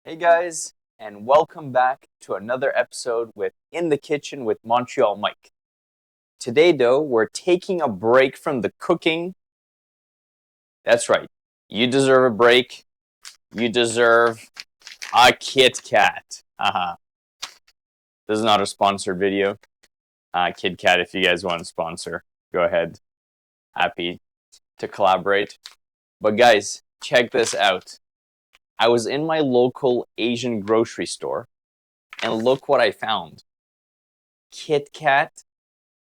Hey guys, and welcome back to another episode with In the Kitchen with Montreal Mike. Today, though, we're taking a break from the cooking. That's right, you deserve a break. You deserve a Kit Kat. This is not a sponsored video. Kit Kat, if you guys want to sponsor, go ahead. Happy to collaborate. But guys, check this out. I was in my local Asian grocery store, and look what I found. Kit Kat,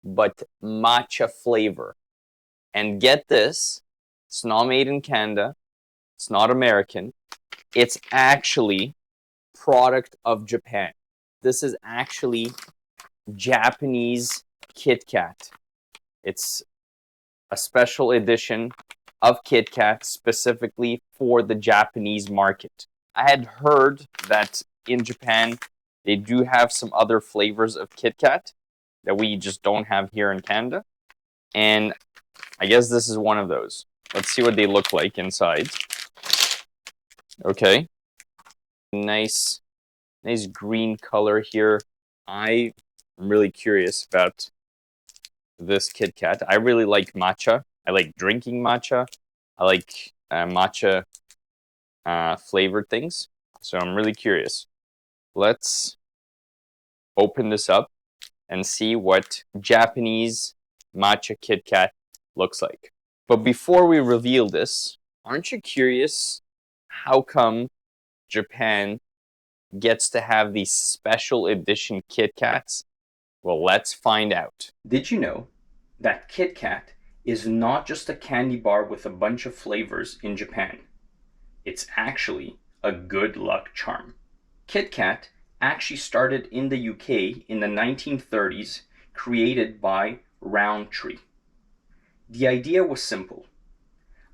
but matcha flavor. And get this, it's not made in Canada, it's not American, it's actually product of Japan. This is actually Japanese Kit Kat. It's a special edition of Kit Kat specifically for the Japanese market. I had heard that in Japan they do have some other flavors of Kit Kat that we just don't have here in Canada. And I guess this is one of those. Let's see what they look like inside. Okay. Nice green color here. I'm really curious about this Kit Kat. I really like matcha. I like drinking matcha. I like matcha flavored things. So I'm really curious. Let's open this up and see what Japanese matcha Kit Kat looks like. But before we reveal this, aren't you curious how come Japan gets to have these special edition Kit Kats? Well, let's find out. Did you know that Kit Kat is not just a candy bar with a bunch of flavors in Japan? It's actually a good luck charm. Kit Kat actually started in the UK in the 1930s, created by Rowntree. The idea was simple.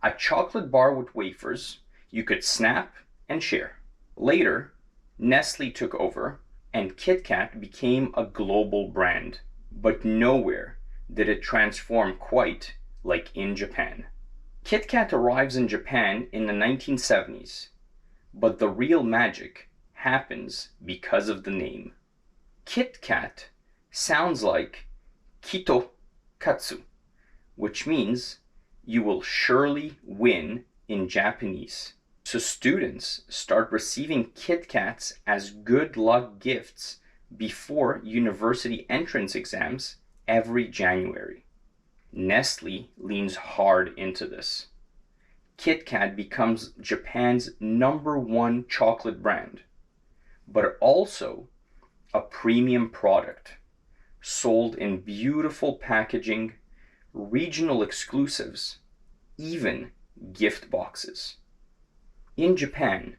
A chocolate bar with wafers you could snap and share. Later, Nestle took over and Kit Kat became a global brand, but nowhere did it transform quite like in Japan. Kit Kat arrives in Japan in the 1970s, but the real magic happens because of the name. Kit Kat sounds like Kito Katsu, which means you will surely win in Japanese. So students start receiving Kit Kats as good luck gifts before university entrance exams every January. Nestle leans hard into this. Kit Kat becomes Japan's #1 chocolate brand, but also a premium product sold in beautiful packaging, regional exclusives, even gift boxes. In Japan,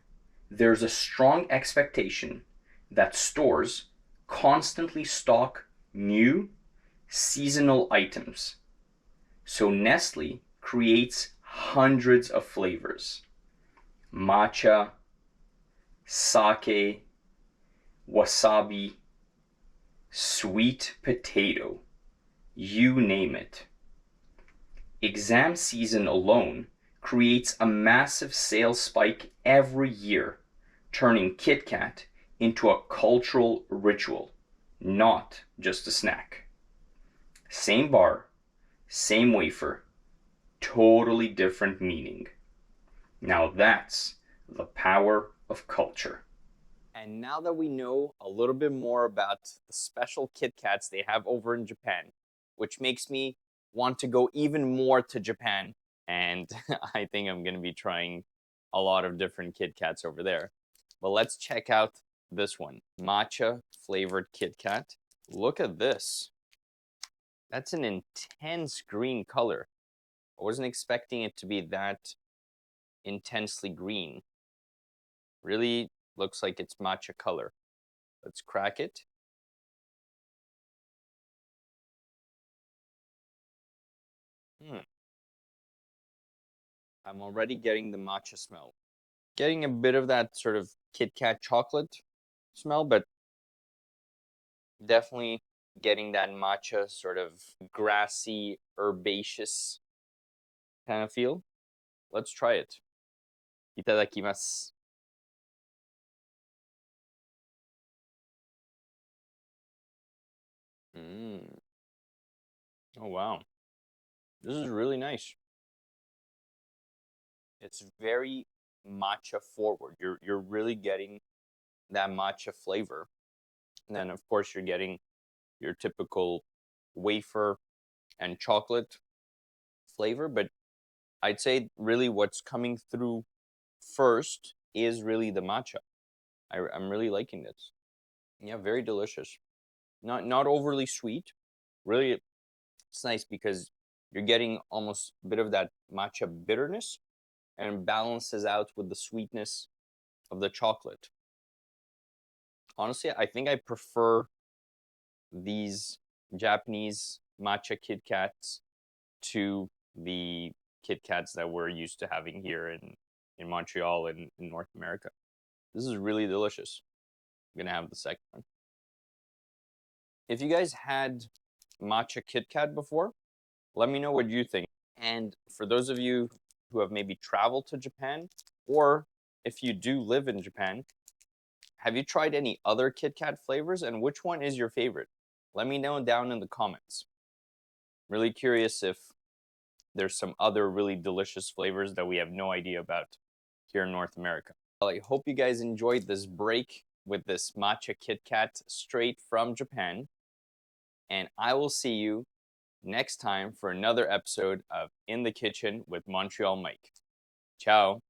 there's a strong expectation that stores constantly stock new seasonal items. So Nestle creates hundreds of flavors. Matcha, sake, wasabi, sweet potato, you name it. Exam season alone creates a massive sales spike every year, turning Kit Kat into a cultural ritual, not just a snack. Same bar, same wafer, totally different meaning. Now that's the power of culture. And now that we know a little bit more about the special Kit Kats they have over in Japan, which makes me want to go even more to Japan, and I think I'm going to be trying a lot of different Kit Kats over there. But let's check out this one, matcha flavored Kit Kat. Look at this. That's an intense green color. I wasn't expecting it to be that intensely green. Really looks like it's matcha color. Let's crack it. I'm already getting the matcha smell. Getting a bit of that sort of Kit Kat chocolate smell, but definitely getting that matcha sort of grassy, herbaceous kind of feel. Let's try it. Itadakimasu. Oh wow, this is really nice. It's very matcha forward. You're really getting that matcha flavor. And then of course you're getting your typical wafer and chocolate flavor, but I'd say really what's coming through first is really the matcha. I'm really liking this. Yeah, very delicious. Not overly sweet. Really, it's nice because you're getting almost a bit of that matcha bitterness and balances out with the sweetness of the chocolate. Honestly, I think I prefer these Japanese matcha Kit Kats to the Kit Kats that we're used to having here in Montreal and in North America. This is really delicious. I'm gonna have the second one. If you guys had matcha Kit Kat before, let me know what you think. And for those of you who have maybe traveled to Japan, or if you do live in Japan, have you tried any other Kit Kat flavors and which one is your favorite? Let me know down in the comments. Really curious if there's some other really delicious flavors that we have no idea about here in North America. Well, I hope you guys enjoyed this break with this matcha Kit Kat straight from Japan. And I will see you next time for another episode of In the Kitchen with Montreal Mike. Ciao.